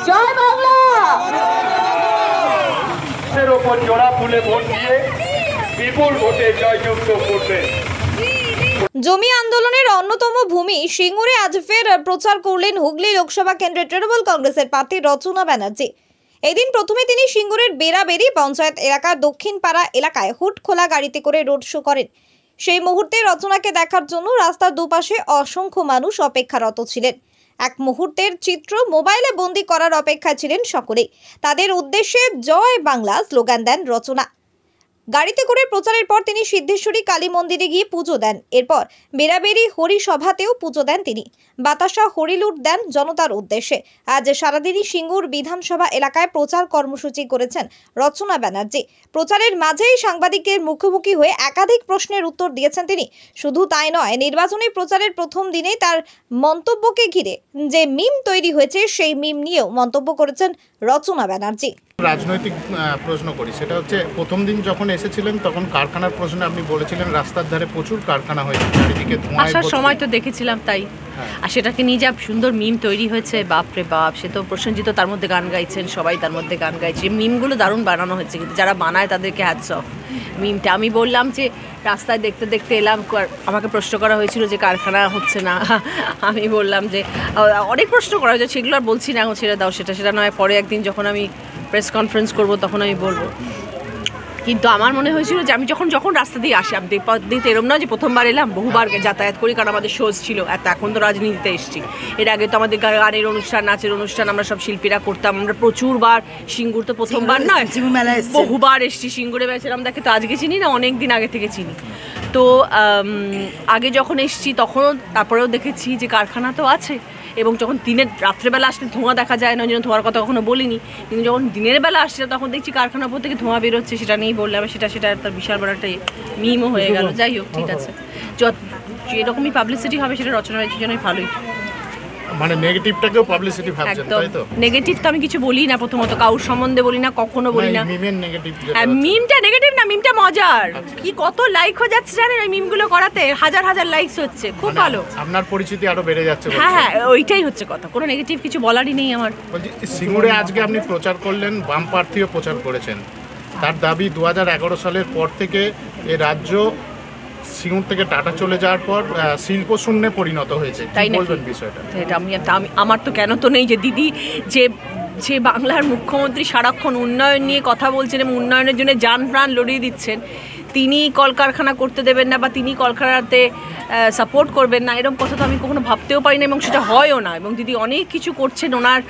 জয় বাংলা। ওপর জোড়া ফুলে ভোট দিয়ে বিপুল ভোটে জয়যুক্ত করবে। জমি আন্দোলনের অন্যতম ভূমি সিঙ্গুরে আজ ফের প্রচার করলেন হুগলি লোকসভা কেন্দ্রের তৃণমূল কংগ্রেসের প্রার্থী রচনা ব্যানার্জি। এদিন প্রথমে তিনি সিঙ্গুরের বেড়াবেড়ি পঞ্চায়েত এলাকার দক্ষিণ পাড়া এলাকায় হুট খোলা গাড়িতে করে রোড শো করেন। সেই মুহূর্তে রচনাকে দেখার জন্য রাস্তার দুপাশে অসংখ্য মানুষ অপেক্ষারত ছিলেন। এক মুহূর্তের চিত্র মোবাইলে বন্দি করার অপেক্ষায় ছিলেন সকলেই। তাদের উদ্দেশ্যে জয় বাংলা স্লোগান দেন রচনা। গাড়িতে করে প্রচারের পর তিনি সিদ্ধেশ্বরী কালী মন্দিরে গিয়ে পুজো দেন। এরপর বেড়াবেড়ি হরিসভাতেও পুজো দেন তিনি। বাতাসা হরিলুট দেন জনতার উদ্দেশ্যে। আজ সারাদিনই সিঙ্গুর বিধানসভা এলাকায় প্রচার কর্মসূচি করেছেন রচনা ব্যানার্জি। প্রচারের মাঝেই সাংবাদিকের মুখোমুখি হয়ে একাধিক প্রশ্নের উত্তর দিয়েছেন তিনি। শুধু তাই নয়, নির্বাচনী প্রচারের প্রথম দিনেই তার মন্তব্যকে ঘিরে যে মিম তৈরি হয়েছে সেই মিম নিয়েও মন্তব্য করেছেন রচনা ব্যানার্জি। রাজনৈতিক প্রশ্ন করি, সেটা হচ্ছে প্রথম দিন যখন এসেছিলেন তখন কারখানার প্রশ্নে আপনি বলেছিলেন রাস্তার ধারে প্রচুর কারখানা হয়েছে, চারিদিকে ধোঁয়া। আসার সময় তো দেখেছিলাম তাই। আর সেটাকে নিয়ে যা সুন্দর মিম তৈরি হয়েছে, বাপরে বাপ। সে তো প্রসেনজিৎ তার মধ্যে গান গাইছেন, সবাই তার মধ্যে গান গাইছে। মিমগুলো দারুণ বানানো হয়েছে, কিন্তু যারা বানায় তাদেরকে হ্যাটস অফ। মিমটা আমি বললাম যে রাস্তায় দেখতে দেখতে এলাম, আমাকে প্রশ্ন করা হয়েছিল যে কারখানা হচ্ছে না। আমি বললাম যে অনেক প্রশ্ন করা হয়েছে, সেগুলো আর বলছি না, এখন ছেড়ে দাও। সেটা নয়, পরে একদিন যখন আমি প্রেস কনফারেন্স করব তখন আমি বলবো। কিন্তু আমার মনে হয়েছিল যে আমি যখন রাস্তা দিয়ে আসি, আমি দিতে এরম না যে প্রথমবার এলাম, বহুবার যাতায়াত করি, কারণ আমাদের শোজ ছিল। এখন তো রাজনীতিতে এসেছি। এর আগে তো আমাদের গানের অনুষ্ঠান, নাচের অনুষ্ঠান আমরা সব শিল্পীরা করতাম। আমরা প্রচুরবার, সিঙ্গুর তো প্রথমবার নয়, বহুবার এসেছি। সিঙ্গুরে বেছিলাম দেখে তো আজকে চিনি না, অনেক দিন আগে থেকে চিনি। তো আগে যখন এসেছি তখনও, তারপরেও দেখেছি যে কারখানা তো আছে। এবং যখন দিনের রাত্রেবেলা আসলে ধোঁয়া দেখা যায় না, ওই জন্য ধোঁয়ার কথা কখনো বলিনি। কিন্তু যখন দিনের বেলা আসছে তখন দেখছি কারখানার উপর থেকে ধোঁয়া বেরোচ্ছে, সেটা নিয়েই বললাম। সেটা তার বিশাল বড় একটা মিমও হয়ে গেল। যাই হোক, ঠিক আছে, যেরকমই পাবলিসিটি হবে সেটা রচনা ব্যানার্জির জন্যই ভালোই। মানে নেগেটিভটাকেও পাবলিসিটি ভাবছেন, তাই তো? নেগেটিভ তো আমি কিছু বলি না, প্রথমত কাউর সম্বন্ধে বলি না, কখনো বলি না। মিমের নেগেটিভ, মিমটা নেগেটিভ না, মিমটা মজার। কি কত লাইক হয়ে যাচ্ছে জানেন ওই মিমগুলো করাতে? হাজার হাজার লাইকস হচ্ছে, খুব ভালো। আপনার পরিচিতি আরো বেড়ে যাচ্ছে। হ্যাঁ, ওইটাই হচ্ছে কথা। কোনো নেগেটিভ কিছু বলারই নেই আমার। সিঙ্গুরে আজকে আপনি প্রচার করলেন, বাম প্রার্থীও প্রচার করেছেন। তার দাবি 2011 সালের পর থেকে এ রাজ্য সিঙ্গুর থেকে টাটা চলে যাওয়ার পর শিল্প শূন্যে পরিণত হয়েছে। তাই বলবেন বিষয়টা? আমার তো কেন তো নেই যে দিদি যে বাংলার মুখ্যমন্ত্রী সারাক্ষণ উন্নয়ন নিয়ে কথা বলছেন এবং উন্নয়নের জন্য জান প্রাণ লড়িয়ে দিচ্ছেন, তিনি কলকারখানা করতে দেবেন না বা তিনি কলকারখানাতে সাপোর্ট করবেন না, এরকম কথা তো আমি কখনো ভাবতেও পারি না, এবং সেটা হয়ও না। এবং দিদি অনেক কিছু করছেন, ওনার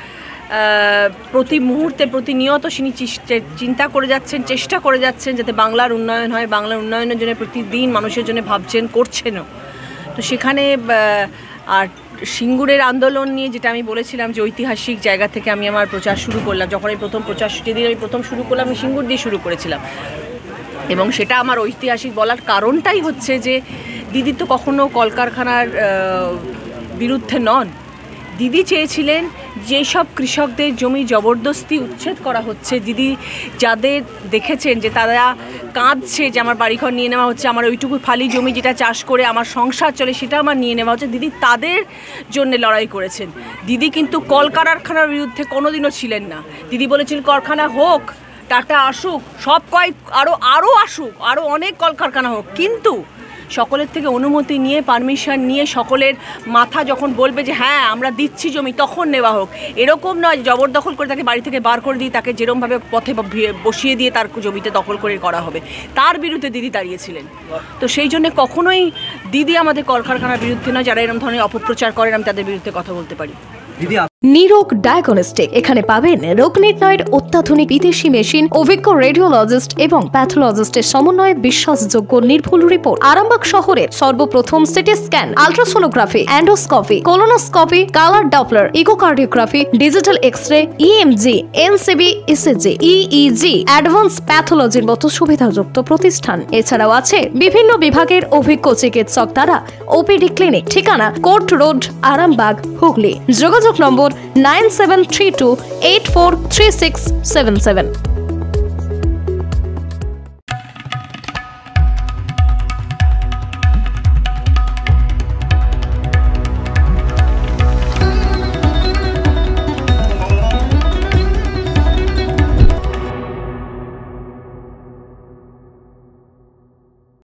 প্রতি মুহূর্তে প্রতিনিয়ত তিনি চিন্তা করে যাচ্ছেন, চেষ্টা করে যাচ্ছেন যাতে বাংলার উন্নয়ন হয়। বাংলার উন্নয়নের জন্য প্রতিদিন মানুষের জন্য ভাবছেন, করছেনও। তো সেখানে আর সিঙ্গুরের আন্দোলন নিয়ে যেটা আমি বলেছিলাম যে ঐতিহাসিক জায়গা থেকে আমি আমার প্রচার শুরু করলাম। যখন আমি যেদিন আমি প্রথম শুরু করলাম, আমি সিঙ্গুর দিয়ে শুরু করেছিলাম। এবং সেটা আমার ঐতিহাসিক বলার কারণটাই হচ্ছে যে দিদি তো কখনো কলকারখানার বিরুদ্ধে নন। দিদি চেয়েছিলেন যেসব কৃষকদের জমি জবরদস্তি উচ্ছেদ করা হচ্ছে, দিদি যাদের দেখেছেন যে তারা কাঁদছে যে আমার বাড়িঘর নিয়ে নেওয়া হচ্ছে, আমার ওইটুকু ফালি জমি যেটা চাষ করে আমার সংসার চলে সেটা আমার নিয়ে নেওয়া হচ্ছে, দিদি তাদের জন্য লড়াই করেছেন। দিদি কিন্তু কলকারখানার বিরুদ্ধে কোনোদিনও ছিলেন না। দিদি বলেছিলেন কারখানা হোক, টাটা আসুক, সব আরও আসুক, আরও অনেক কলকারখানা হোক, কিন্তু সকলের থেকে অনুমতি নিয়ে, পারমিশন নিয়ে, সকলের মাথা যখন বলবে যে হ্যাঁ আমরা দিচ্ছি জমি, তখন নেওয়া হোক। এরকম নয় জবরদখল করে তাকে বাড়ি থেকে বার করে দিয়ে তাকে যেরকমভাবে পথে বসিয়ে দিয়ে তার জমিতে দখল করে করা হবে, তার বিরুদ্ধে দিদি দাঁড়িয়েছিলেন। তো সেই জন্য কখনোই দিদি আমাদের কলকারখানার বিরুদ্ধে নয়। যারা এরকম ধরনের অপপ্রচার করেন আমি তাদের বিরুদ্ধে কথা বলতে পারি। নিরোগ ডায়াগনস্টিক, এখানে পাবেন রোগ নির্ণয়ের অত্যাধুনিক বিদেশি মেশিন, অভিজ্ঞ রেডিওলজিস্ট এবং প্যাথোলজিস্টের সমন্বয়ে বিশ্বাসযোগ্য নির্ভুল রিপোর্ট। আরামবাগ শহরের সর্বপ্রথম CT scan, ultrasonography, endoscopy, colonoscopy, colour Doppler, echocardiography, digital X-ray, EMG, NCV, ECG, EEG, advance প্যাথোলজির মতো সুবিধাযুক্ত প্রতিষ্ঠান। এছাড়াও আছে বিভিন্ন বিভাগের অভিজ্ঞ চিকিৎসক দ্বারা ওপিডি ক্লিনিক। ঠিকানা কোর্ট রোড, আরামবাগ, হুগলি। যোগাযোগ নম্বর 9732843677।